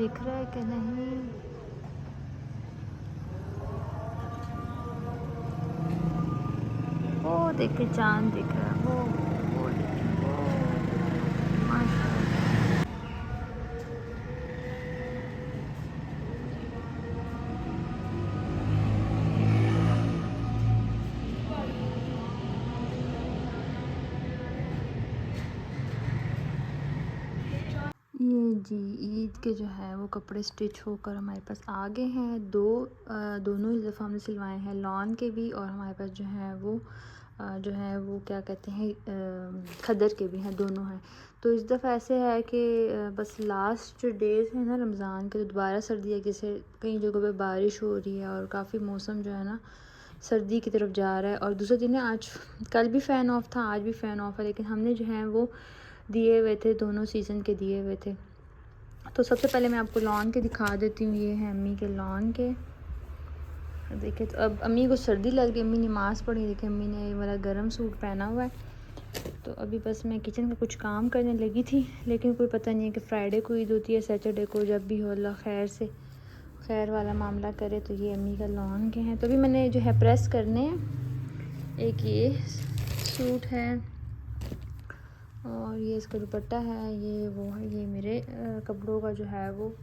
दिख रहा है कि नहीं। वो देखिए चांद दिख रहा है, वो देखिए वो, माशाल्लाह। ये जी ईद के जो है वो कपड़े स्टिच होकर हमारे पास आ गए हैं। दोनों ही दफ़ा हमने सिलवाए हैं, लॉन के भी, और हमारे पास जो है वो जो है वो क्या कहते हैं खद्दर के भी हैं, दोनों हैं। तो इस दफ़ा ऐसे है कि बस लास्ट जो डेज़ हैं ना रमज़ान के, तो दोबारा सर्दी है, जैसे कई जगहों पे बारिश हो रही है और काफ़ी मौसम जो है ना सर्दी की तरफ जा रहा है। और दूसरे दिन है आज, कल भी फ़ैन ऑफ था, आज भी फ़ैन ऑफ है, लेकिन हमने जो है वो दिए हुए थे, दोनों सीज़न के दिए हुए थे। तो सबसे पहले मैं आपको लॉन के दिखा देती हूँ। ये है अम्मी के लॉन के। देखिए तो अब अम्मी को सर्दी लग रही है, अम्मी नमाज़ पढ़ी, देखिए अम्मी ने ये वाला गर्म सूट पहना हुआ है। तो अभी बस मैं किचन का कुछ काम करने लगी थी, लेकिन कोई पता नहीं है कि फ्राइडे को ईद होती है, सैटरडे को, जब भी हो अल्लाह खैर से खैर वाला मामला करे। तो ये अम्मी का लॉन के हैं। तो अभी मैंने जो है प्रेस करने हैं। एक ये सूट है और ये इसका दुपट्टा है, ये वो है, ये मेरे कपड़ों का जो है वो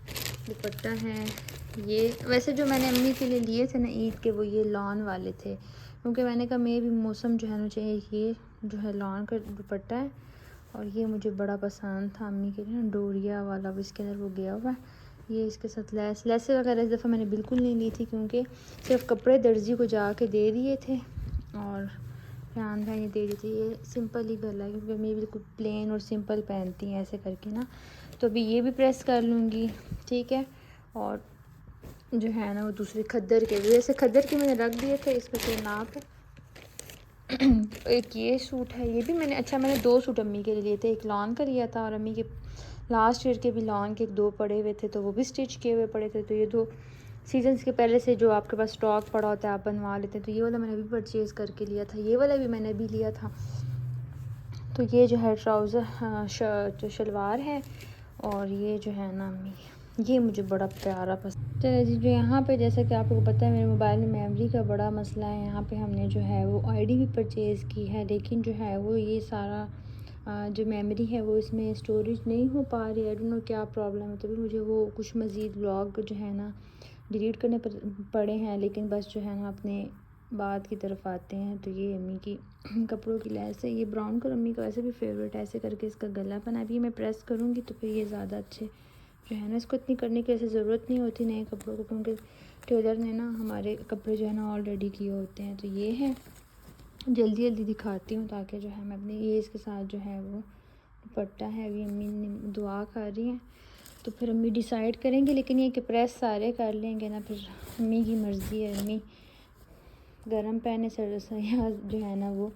दुपट्टा है। ये वैसे जो मैंने अम्मी के लिए लिए थे ना ईद के, वो ये लॉन वाले थे, क्योंकि मैंने कहा मे भी मौसम जो है ना चाहिए। ये जो है लॉन का दुपट्टा है और ये मुझे बड़ा पसंद था अम्मी के लिए ना, डोरिया वाला, वो इसके अंदर वो गया हुआ है। ये इसके साथ लेसें वगैरह इस दफ़ा मैंने बिल्कुल नहीं ली थी, क्योंकि सिर्फ कपड़े दर्जी को जा के दे दिए थे और ध्यान ये दे दी थी। ये सिंपल ही गला है, क्योंकि मैं बिल्कुल प्लेन और सिंपल पहनती हैं ऐसे करके ना। तो अभी ये भी प्रेस कर लूँगी, ठीक है। और जो है ना वो दूसरे खद्दर के भी, वैसे खद्दर के मैंने रख दिए थे, इसमें कोई नाप है। एक ये सूट है, ये भी मैंने, अच्छा मैंने 2 सूट अम्मी के लिए लिए थे, एक लॉन का लिया था और अम्मी के लास्ट ईयर के भी लॉन के 2 पड़े हुए थे, तो वो भी स्टिच किए हुए पड़े थे। तो ये 2 सीजन्स के पहले से जो आपके पास स्टॉक पड़ा होता है आप बनवा लेते हैं। तो ये वाला मैंने अभी परचेज़ करके लिया था, ये वाला भी मैंने अभी लिया था। तो ये जो है ट्राउज़र शर्ट शलवार है और ये जो है ना अम्मी, ये मुझे बड़ा प्यारा पसंद। चलिए जी, जो यहाँ पे जैसा कि आपको पता है मेरे मोबाइल में मेमोरी का बड़ा मसला है। यहाँ पे हमने जो है वो आईडी भी परचेज़ की है, लेकिन जो है वो ये सारा जो मेमोरी है वो इसमें स्टोरेज नहीं हो पा रही है। आई डोंट नो क्या प्रॉब्लम है। तभी मुझे वो कुछ मज़ीद व्लॉग जो है ना डिलीट करने पड़े हैं, लेकिन बस जो है ना अपने बात की तरफ आते हैं। तो ये अम्मी की कपड़ों की लैस है, ये ब्राउन कलर अम्मी का वैसे भी फेवरेट है। ऐसे करके इसका गला बना, अभी मैं प्रेस करूँगी तो फिर ये ज़्यादा अच्छे जो है ना, इसको इतनी करने की ऐसे ज़रूरत नहीं होती नए कपड़ों को, क्योंकि टेलर ने ना हमारे कपड़े जो है ना ऑलरेडी किए होते हैं। तो ये है, जल्दी जल्दी दिखाती हूँ ताकि जो है मैं अपनी, ये इसके साथ जो है वो दुपट्टा है। अभी अम्मी ने दुआ कर रही हैं तो फिर अम्मी डिसाइड करेंगे, लेकिन ये कि प्रेस सारे कर लेंगे ना, फिर अम्मी की मर्ज़ी है। अम्मी गरम पहने या जो है ना वो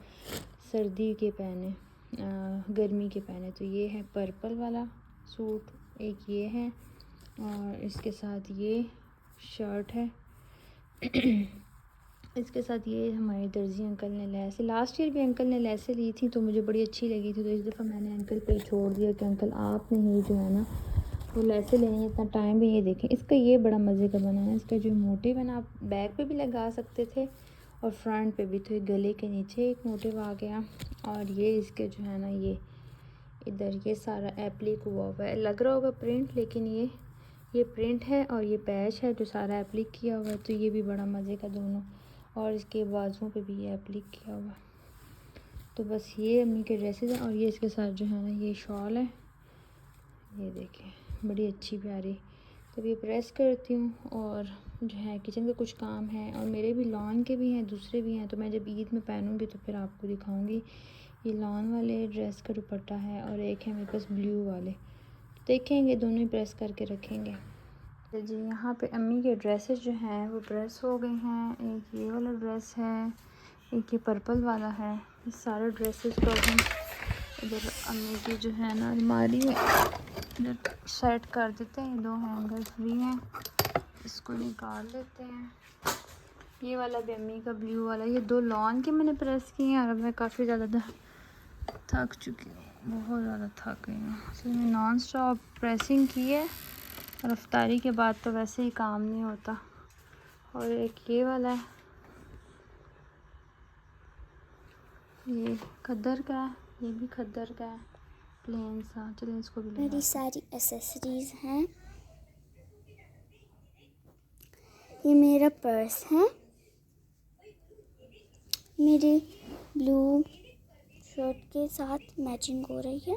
सर्दी के पहने, गर्मी के पहने। तो ये है पर्पल वाला सूट, एक ये है और इसके साथ ये शर्ट है। इसके साथ ये हमारे दर्जी अंकल ने लैस, लास्ट ईयर भी अंकल ने लैसें ली थी तो मुझे बड़ी अच्छी लगी थी, तो इस दफ़ा मैंने अंकल पे छोड़ दिया कि अंकल आपने ही जो है ना वो लैसें लेनी है, इतना टाइम भी। ये देखें इसका ये बड़ा मज़े का बना है, इसका जो मोटिव है ना आप बैक पे भी लगा सकते थे और फ्रंट पे भी। तो ये गले के नीचे एक मोटिव आ गया और ये इसके जो है ना ये इधर ये सारा एप्लिक हुआ हुआ है, लग रहा होगा प्रिंट, लेकिन ये प्रिंट है और ये पैच है जो सारा एप्लिक किया हुआ है। तो ये भी बड़ा मज़े का दोनों, और इसके बाजुओं पे भी ये एप्लिक किया हुआ है। तो बस ये अम्मी के ड्रेसेस हैं और ये इसके साथ जो है ना ये शॉल है, ये देखें बड़ी अच्छी प्यारी। तो ये प्रेस करती हूँ और जो है किचन का कुछ काम है, और मेरे भी लॉन के भी हैं, दूसरे भी हैं। तो मैं जब ईद में पहनूँगी तो फिर आपको दिखाऊँगी। ये लॉन वाले ड्रेस का दुपट्टा है और एक है मेरे पास ब्लू वाले, देखेंगे दोनों ही प्रेस करके रखेंगे। तो जी यहाँ पे अम्मी के ड्रेसेस जो हैं वो प्रेस हो गए हैं। एक ये वाला ड्रेस है, एक ये पर्पल वाला है। ये सारे ड्रेसेस को हम इधर अम्मी की जो है ना अलमारी में इधर सेट कर देते हैं। 2 हैंगर फ्री हैं, इसको निकाल लेते हैं। ये वाला भी अम्मी का ब्लू वाला, ये 2 लॉन के मैंने प्रेस किए हैं और अब मैं काफ़ी ज़्यादा थक चुकी हूँ, बहुत ज़्यादा थक गई हूँ। इसलिए मैं नॉन स्टॉप प्रेसिंग की है और इफ्तारी के बाद तो वैसे ही काम नहीं होता। और एक ये वाला है, ये खद्दर का है, ये भी खद्दर का है, प्लेन सा। चलिए इसको भी मेरी लगा। सारी एसेसरीज हैं। ये मेरा पर्स है, मेरे ब्लू शर्ट के साथ मैचिंग हो रही है।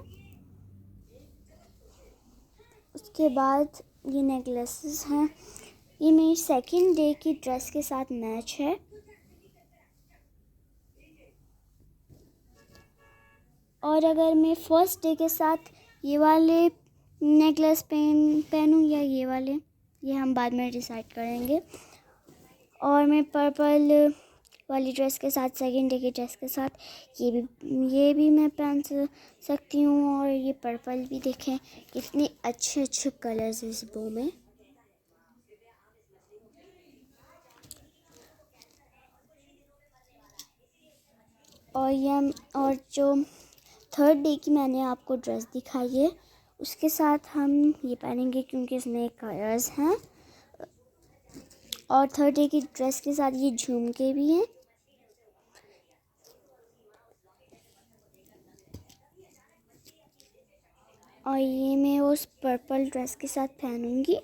उसके बाद ये नेकलेसेस हैं, ये मेरी सेकंड डे की ड्रेस के साथ मैच है। और अगर मैं फर्स्ट डे के साथ ये वाले नेकलेस पहनूँ या ये वाले, ये हम बाद में डिसाइड करेंगे। और मैं पर्पल वाली ड्रेस के साथ, सेकंड डे की ड्रेस के साथ ये भी मैं पहन सकती हूँ। और ये पर्पल भी देखें कितने अच्छे अच्छे कलर्स इस बो में। और जो थर्ड डे की मैंने आपको ड्रेस दिखाई है उसके साथ हम ये पहनेंगे क्योंकि इसमें कलर्स हैं। और थर्ड डे की ड्रेस के साथ ये झुमके भी हैं। और ये मैं उस पर्पल ड्रेस के साथ पहनूंगी।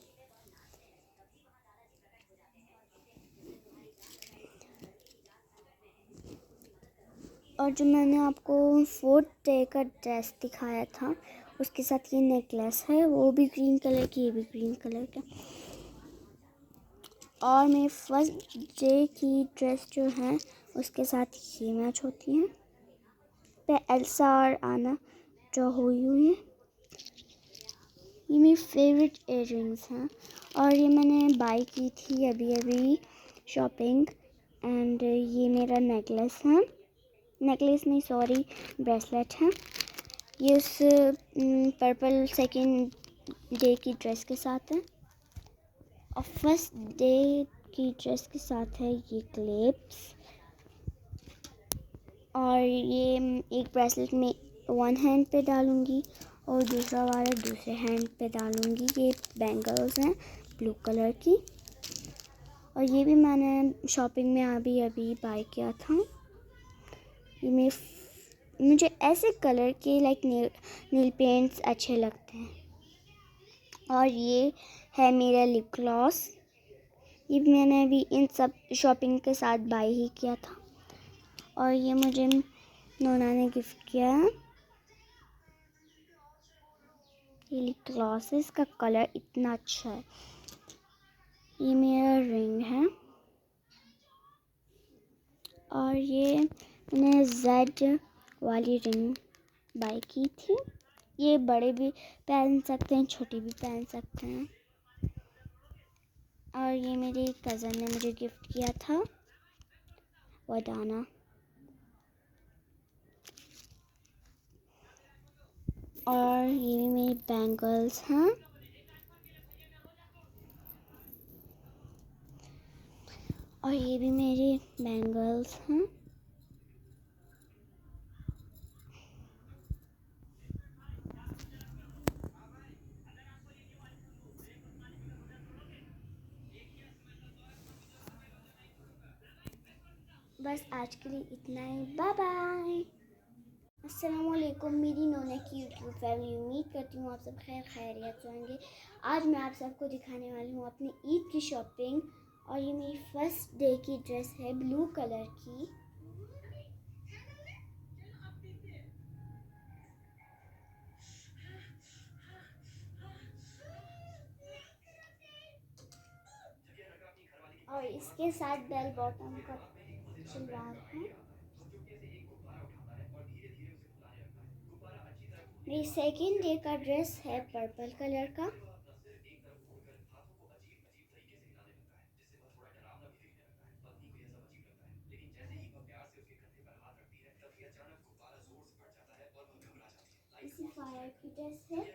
और जो मैंने आपको फोर्थ डे का ड्रेस दिखाया था उसके साथ ये नेकलेस है, वो भी ग्रीन कलर की, ये भी ग्रीन कलर का। और मेरी फर्स्ट डे की ड्रेस जो है उसके साथ ये मैच होती हैं, पे एल्सा और आना जो हुई हुई है। ये मेरी फेवरेट इयररिंग्स हैं और ये मैंने बाय की थी अभी अभी शॉपिंग। एंड ये मेरा नेकलेस है, नेकलेस नहीं सॉरी ब्रेसलेट है। ये उस पर्पल सेकंड डे की ड्रेस के साथ है। और फर्स्ट डे की ड्रेस के साथ है ये क्लिप्स। और ये एक ब्रेसलेट में वन हैंड पे डालूंगी और दूसरा वाला दूसरे हैंड पे डालूंगी। ये बैंगल्स हैं ब्लू कलर की। और ये भी मैंने शॉपिंग में अभी अभी बाय किया था। ये मुझे ऐसे कलर के लाइक नील पेंट्स अच्छे लगते हैं। और ये है मेरा लिप ग्लॉस, ये भी मैंने अभी इन सब शॉपिंग के साथ बाय ही किया था। और ये मुझे नोना ने गिफ्ट किया है। ये लिप ग्लॉस है, इसका कलर इतना अच्छा है। ये मेरा रिंग है और ये मैंने जेड वाली रिंग बाय की थी। ये बड़े भी पहन सकते हैं, छोटी भी पहन सकते हैं। और ये मेरी कज़न ने मुझे गिफ्ट किया था, वदाना। और ये भी मेरी बैंगल्स हैं। और ये भी मेरी बैंगल्स हैं। बस आज के लिए इतना ही, बाय बाय। अस्सलामुअलैकुम मेरी नोना की यूट्यूब फैमिली, उम्मीद करती हूँ आप सब खैर खैरियत से होंगे। आज मैं आप सबको दिखाने वाली हूँ अपनी ईद की शॉपिंग। और ये मेरी फर्स्ट डे की ड्रेस है ब्लू कलर की। और इसके साथ बेल बॉटम का सलवार है। मेरी सेकेंड डे का ड्रेस है पर्पल कलर का। इसी फायर की ड्रेस है।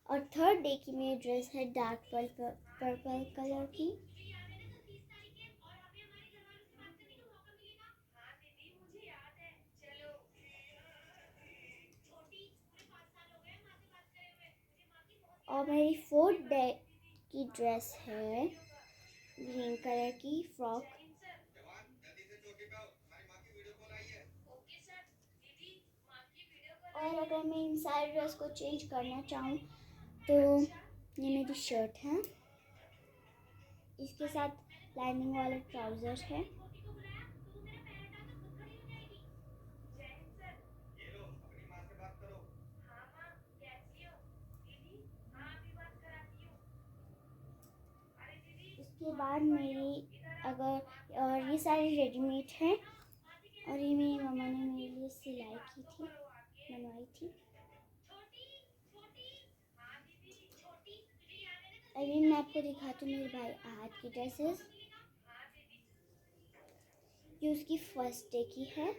और थर्ड डे की मेरी ड्रेस है डार्क पर्पल कलर की। और मेरी फोर्थ डे की ड्रेस है, ग्रीन कलर की फ्रॉक। और अगर मैं इन सारी ड्रेस को चेंज करना चाहूँ तो ये मेरी शर्ट है, इसके साथ लाइनिंग वाला ट्राउज़र है। इसके बाद मेरी अगर और ये सारी रेडीमेड है और ये मेरी मम्मा ने मेरे लिए सिलाई की थी, बनवाई थी। अभी मैं आपको दिखाती हूँ मेरे भाई आहद की ड्रेसेस। ये उसकी फर्स्ट डे की है।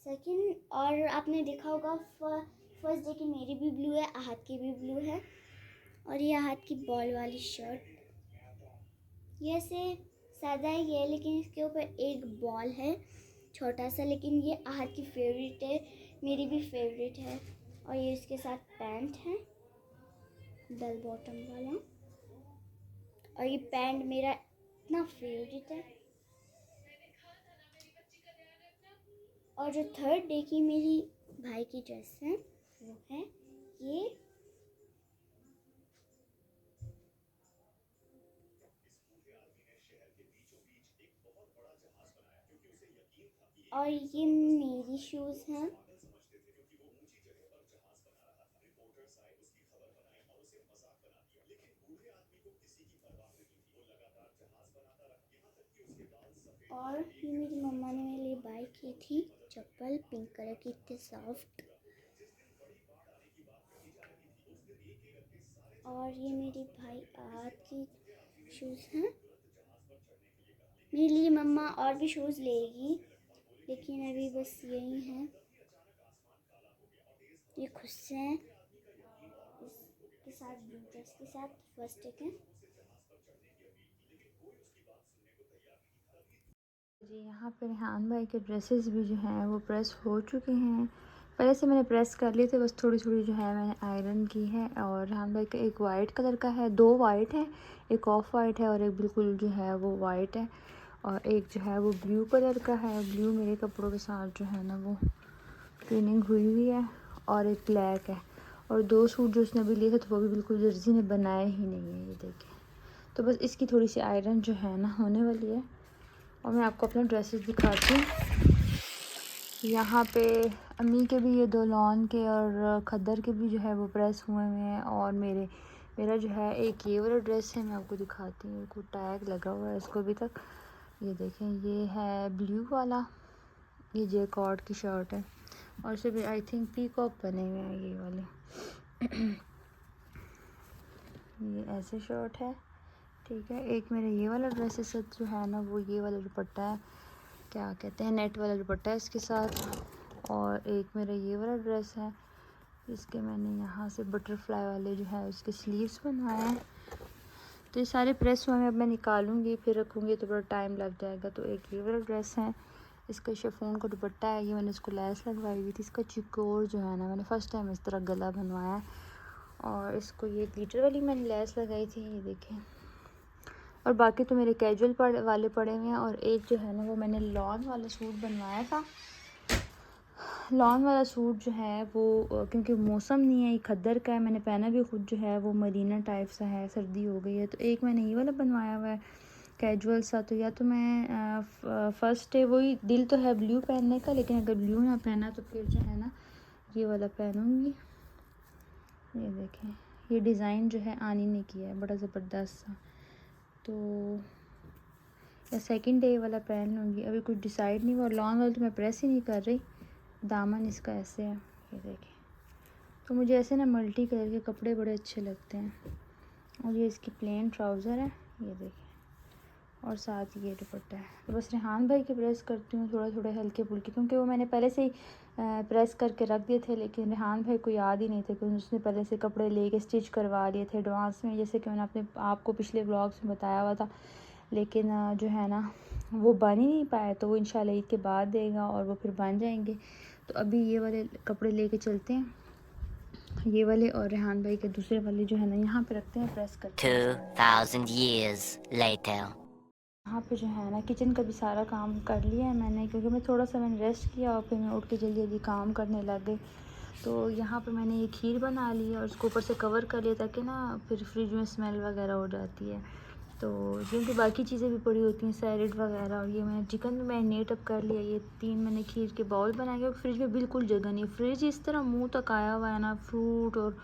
सेकंड, और आपने देखा होगा फर्स्ट डे की मेरी भी ब्लू है, आहद की भी ब्लू है। और ये आहद की बॉल वाली शर्ट, ये से सादा ही है लेकिन इसके ऊपर एक बॉल है छोटा सा, लेकिन ये आहद की फेवरेट है, मेरी भी फेवरेट है। और ये इसके साथ पैंट है बेल बॉटम वाला, और ये पैंट मेरा इतना फेवरेट है। और जो थर्ड डे की मेरी भाई की ड्रेस है वो है ये, और ये मेरी शूज़ हैं। और ये मेरी मम्मा ने मेरे लिए बाय की थी चप्पल, पिंक कलर की, इतने सॉफ्ट। और ये मेरे भाई आहद की शूज़ हैं। मेरे लिए मम्मा और भी शूज़ लेगी लेकिन अभी बस यही हैं, ये खुद से हैं, इसके साथ ब्लू ड्रेस के साथ फर्स्ट डे के। जी यहाँ पे रेहान भाई के ड्रेसेस भी जो हैं वो प्रेस हो चुके हैं। पहले से मैंने प्रेस कर लिए थे, बस थोड़ी थोड़ी जो है मैंने आयरन की है। और रेहान भाई का एक वाइट कलर का है, दो वाइट है, एक ऑफ वाइट है और एक बिल्कुल जो है वो वाइट है। और एक जो है वो ब्लू कलर का है, ब्लू मेरे कपड़ों के साथ जो है ना वो ट्विनिंग हुई हुई है। और एक ब्लैक है। और दो सूट जो उसने अभी लिए थे तो वो भी बिल्कुल दर्जी ने बनाए ही नहीं है, ये देखिए। तो बस इसकी थोड़ी सी आयरन जो है ना होने वाली है। और मैं आपको अपने ड्रेसेस दिखाती हूँ। यहाँ पे अम्मी के भी ये दो लॉन के और खद्दर के भी जो है वो प्रेस हुए हैं। और मेरा जो है एक ये वाला ड्रेस है, मैं आपको दिखाती हूँ, को टैग लगा हुआ है इसको अभी तक। ये देखें, ये है ब्लू वाला, ये जैकॉर्ड की शर्ट है और इसे भी आई थिंक पीकॉक बने हुए हैं ये वाले। ये ऐसे शर्ट है, ठीक है। एक मेरा ये वाला ड्रेस है जो है ना वो ये वाला दुपट्टा है, क्या कहते हैं, नेट वाला दुपट्टा है इसके साथ। और एक मेरा ये वाला ड्रेस है, इसके मैंने यहाँ से बटरफ्लाई वाले जो है उसके स्लीव्स बनवाए हैं। तो ये सारे प्रेस हुए हैं, अब मैं निकालूंगी फिर रखूँगी तो बड़ा टाइम लग जाएगा। तो एक ये वाला ड्रेस है, इसका शिफॉन का दुपट्टा है, ये मैंने इसको लैस लगवाई हुई थी। इसका चिकोर जो है ना मैंने फ़र्स्ट टाइम इस तरह गला बनवाया है। और इसको ये ग्लिटर वाली मैंने लैस लगाई थी, ये देखें। और बाकी तो मेरे कैजुअल वाले पड़े हुए हैं। और एक जो है ना वो मैंने लॉन वाला सूट बनवाया था। लॉन वाला सूट जो है वो क्योंकि मौसम नहीं है, ये खद्दर का है, मैंने पहना भी खुद जो है वो मदीना टाइप सा है, सर्दी हो गई है। तो एक मैंने ये वाला बनवाया हुआ है कैजुअल सा। तो या तो मैं फ़र्स्ट डे वही दिल तो है ब्लू पहनने का, लेकिन अगर ब्लू ना पहना तो फिर जो है ना ये वाला पहनूँगी। ये देखें, ये डिज़ाइन जो है आनी ने किया है बड़ा ज़बरदस्त सा। तो या सेकंड डे वाला पहन लूँगी, अभी कुछ डिसाइड नहीं हुआ। लॉन्ग वाला तो मैं प्रेस ही नहीं कर रही, दामन इसका ऐसे है, ये देखें। तो मुझे ऐसे ना मल्टी कलर के कपड़े बड़े अच्छे लगते हैं। और ये इसकी प्लेन ट्राउज़र है, ये देखें, और साथ ये दुपट्टा है। तो बस रेहान भाई के प्रेस करती हूँ थोड़ा थोड़े हल्के फुल्के, क्योंकि वो मैंने पहले से ही प्रेस करके रख दिए थे। लेकिन रेहान भाई को याद ही नहीं थे क्योंकि उसने पहले से कपड़े लेके स्टिच करवा लिए थे एडवांस में, जैसे कि मैंने अपने आपको पिछले व्लॉग्स में बताया हुआ था। लेकिन जो है ना वो बन ही नहीं पाए, तो वो इंशाल्लाह ईद के बाद देगा और वो फिर बन जाएंगे। तो अभी ये वाले कपड़े लेके चलते हैं, ये वाले, और रेहान भाई के दूसरे वाले जो है ना यहाँ पे रखते हैं, प्रेस करते हैं। 2000 years later. यहाँ पे जो है ना किचन का भी सारा काम कर लिया है मैंने, क्योंकि मैं थोड़ा सा मैंने रेस्ट किया और फिर मैं उठ के जल्दी जल्दी काम करने लग गई। तो यहाँ पे मैंने ये खीर बना ली है और उसको ऊपर से कवर कर लिया ताकि ना फिर फ्रिज में स्मेल वगैरह हो जाती है। तो क्योंकि बाकी चीज़ें भी पड़ी होती हैं, सैलेड वगैरह, और ये मैंने चिकन में मैरिनेट अब कर लिया। ये 3 मैंने खीर के बाउल बनाए और फ्रिज में बिल्कुल जगह नहीं, फ्रिज इस तरह मुँह तक आया हुआ है ना। फ्रूट और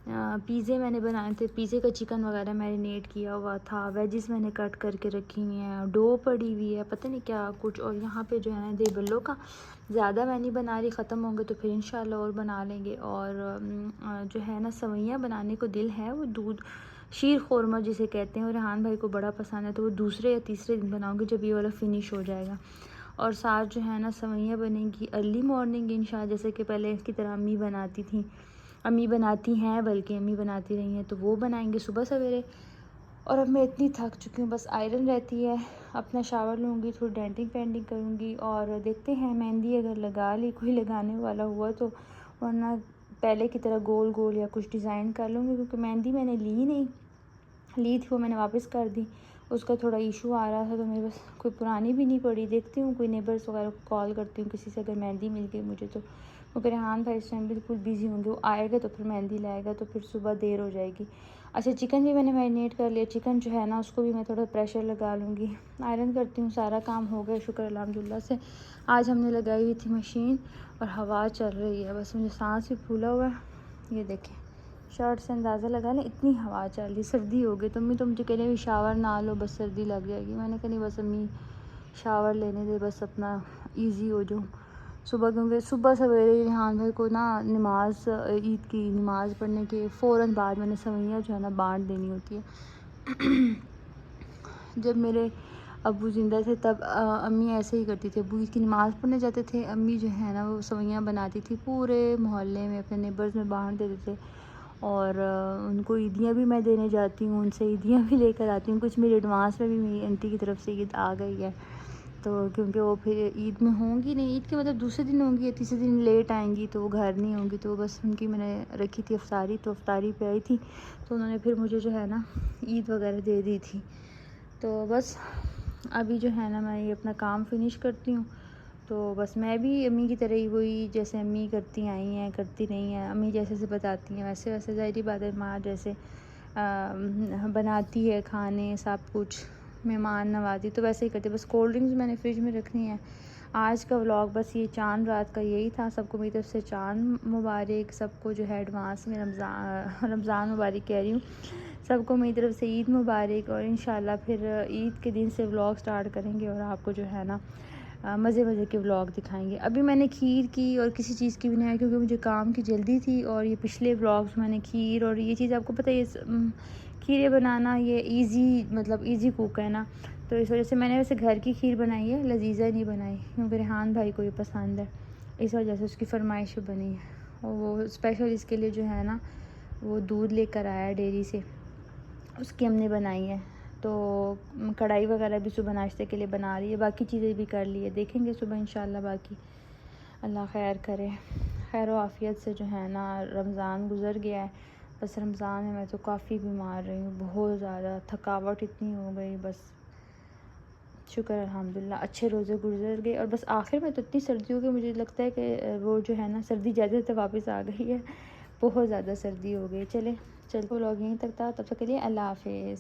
पिज़्ज़े मैंने बनाए थे, पिज़्ज़े का चिकन वगैरह मैरिनेट किया हुआ था, वेजिस मैंने कट करके रखी हुई हैं, डो पड़ी हुई है, पता नहीं क्या कुछ। और यहाँ पे जो है ना दही बल्लो का ज़्यादा मैं नहीं बना रही, ख़त्म होंगे तो फिर इंशाल्लाह और बना लेंगे। और जो है ना सवैयाँ बनाने को दिल है, वो दूध शीर खोरमा जिसे कहते हैं, और रेहान भाई को बड़ा पसंद है, तो वो दूसरे या तीसरे दिन बनाऊँगी जब ये वाला फिनिश हो जाएगा। और साथ जो है ना सवैयाँ बनेंगी अर्ली मॉर्निंग इंशाल्लाह, जैसे कि पहले की तरह अम्मी बनाती थी, अम्मी बनाती हैं, बल्कि अम्मी बनाती रही हैं, तो वो बनाएंगे सुबह सवेरे। और अब मैं इतनी थक चुकी हूँ, बस आयरन रहती है, अपना शावर लूँगी, थोड़ी डेंटिंग पेंटिंग करूँगी, और देखते हैं मेहंदी अगर लगा ली, कोई लगाने वाला हुआ तो, वरना पहले की तरह गोल गोल या कुछ डिज़ाइन कर लूँगी, क्योंकि मेहंदी मैंने ली थी, वो मैंने वापस कर दी। उसका थोड़ा इशू आ रहा था, तो मेरे पास कोई पुरानी भी नहीं पड़ी। देखती हूँ कोई नेबर्स वगैरह को कॉल करती हूँ, किसी से अगर मेहंदी मिल गई मुझे तो। क्योंकि रेहान भाई इस टाइम बिल्कुल बिज़ी होंगे, वो आएगा तो फिर मेहंदी लाएगा, तो फिर सुबह देर हो जाएगी। अच्छा, चिकन भी मैंने मैरिनेट कर लिया, चिकन जो है ना उसको भी मैं थोड़ा प्रेशर लगा लूँगी। आयरन करती हूँ, सारा काम हो गया शुक्र अल्हम्दुलिल्लाह से। आज हमने लगाई हुई थी मशीन और हवा चल रही है, बस मुझे सांस भी फूला हुआ है। ये देखें, शर्ट से अंदाज़ा लगा लें इतनी हवा चल रही, सर्दी हो गई। तो अम्मी तो मुझे कह रही है शावर ना लो, बस सर्दी लग जाएगी। मैंने कहा नहीं, बस अम्मी शावर लेने दे, बस अपना ईज़ी हो जाऊँ सुबह, क्योंकि सुबह सवेरे रेहान भाई को ना नमाज, ईद की नमाज़ पढ़ने के फ़ौरन बाद मैंने सवैयाँ जो है ना बांट देनी होती है। जब मेरे अब्बू ज़िंदा थे तब अम्मी ऐसे ही करती थी। अब्बू ईद की नमाज़ पढ़ने जाते थे, अम्मी जो है ना वो सवैयाँ बनाती थी, पूरे मोहल्ले में अपने नेबर्स में बांट देते थे। और उनको ईदियाँ भी मैं देने जाती हूँ, उनसे ईदियाँ भी लेकर आती हूँ। कुछ मेरी एडवांस में भी मेरी आंटी की तरफ से ईद आ गई है, तो क्योंकि वो फिर ईद में होंगी नहीं, ईद के मतलब दूसरे दिन होंगी या तीसरे दिन लेट आएंगी, तो वो घर नहीं होंगी, तो बस उनकी मैंने रखी थी अफ्तारी, तो अफ्तारी पे आई थी, तो उन्होंने फिर मुझे जो है ना ईद वगैरह दे दी थी। तो बस अभी जो है ना मैं ये अपना काम फिनिश करती हूँ। तो बस मैं भी अम्मी की तरह ही, वही जैसे अम्मी करती आई हैं करती नहीं हैं, अम्मी जैसे से बताती हैं वैसे वैसे, ज़ाहिर बात है माँ जैसे बनाती है खाने सब कुछ, मेहमान नवाजी तो वैसे ही करती है। बस कोल्ड ड्रिंक्स मैंने फ्रिज में रखनी है। आज का व्लॉग बस ये चांद रात का यही था। सबको मेरी तरफ से चांद मुबारक, सबको जो है एडवांस में रमज़ान मुबारक कह रही हूँ, सबको मेरी तरफ से ईद मुबारक। और इंशाल्लाह फिर ईद के दिन से व्लॉग स्टार्ट करेंगे और आपको जो है ना मज़े मज़े के व्लॉग दिखाएंगे। अभी मैंने खीर की और किसी चीज़ की भी नहीं आई, क्योंकि मुझे काम की जल्दी थी। और ये पिछले व्लॉग्स मैंने खीर और ये चीज़ आपको पता है, ये खीरें बनाना ये इजी, मतलब इजी कुक है ना, तो इस वजह से मैंने वैसे घर की खीर बनाई है, लजीजा नहीं बनाई, क्योंकि रेहान भाई को ये पसंद है, इस वजह से उसकी फरमाइश बनी है। और वो स्पेशल इसके लिए जो है ना वो दूध लेकर आया डेयरी से, उसकी हमने बनाई है। तो कढ़ाई वगैरह भी सुबह नाश्ते के लिए बना रही है, बाकी चीज़ें भी कर ली है, देखेंगे सुबह इंशाल्लाह। बाकी अल्लाह खैर करे, खैर व आफ़ियत से जो है ना रमज़ान गुज़र गया है। बस रमज़ान में मैं तो काफ़ी बीमार रही हूँ, बहुत ज़्यादा थकावट इतनी हो गई, बस शुक्र अल्हम्दुलिल्लाह अच्छे रोज़े गुजर गए। और बस आखिर में तो इतनी सर्दी हो गई, मुझे लगता है कि वो जो है ना सर्दी ज़्यादा वापस आ गई है, बहुत ज़्यादा सर्दी हो गई। चले व्लॉग यहीं तक था, तब तक के लिए अल्लाह हाफ़िज़।